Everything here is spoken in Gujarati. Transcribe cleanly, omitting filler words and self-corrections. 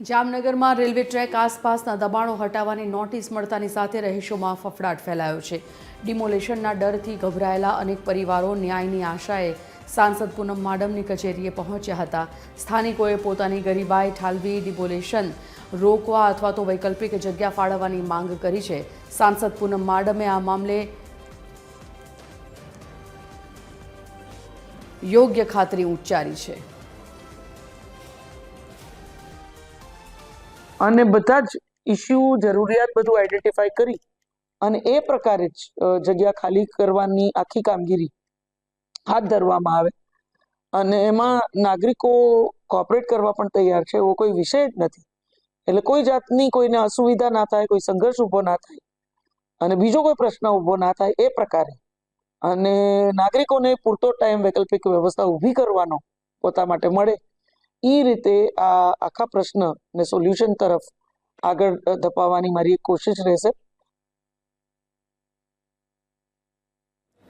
જામનગરમાં રેલવે ટ્રેક આસપાસના દબાણો હટાવવાની નોટિસ મળતાની સાથે રહીશોમાં ફફડાટ ફેલાયો છે. ડિમોલેશનના ડરથી ગભરાયેલા અનેક પરિવારો ન્યાયની આશાએ સાંસદ પૂનમ માડમની કચેરીએ પહોંચ્યા હતા. સ્થાનિકોએ પોતાની ગરીબાઈ ઠાલવી ડિમોલેશન રોકવા અથવા તો વૈકલ્પિક જગ્યા ફાળવવાની માંગ કરી છે. સાંસદ પૂનમ માડમે આ મામલે યોગ્ય ખાતરી ઉચ્ચારી છે. અને બધા જ ઇસ્યુ જરૂરિયાત બધું આઈડેન્ટિફાઈ કરી અને એ પ્રકારે જ જગ્યા ખાલી કરવાની આખી કામગીરી હાથ ધરવામાં આવે અને એમાં નાગરિકો કોઓપરેટ કરવા પણ તૈયાર છે. એવો કોઈ વિષય જ નથી. એટલે કોઈ જાતની કોઈને અસુવિધા ના થાય, કોઈ સંઘર્ષ ઊભો ના થાય અને બીજો કોઈ પ્રશ્ન ઊભો ના થાય એ પ્રકારે અને નાગરિકોને પૂરતો ટાઈમ વૈકલ્પિક વ્યવસ્થા ઊભી કરવાનો પોતા માટે મળે એ રીતે આ આખા પ્રશ્નને સોલ્યુશન તરફ આગળ ધપાવવાની મારી એક કોશિશ રહેશે.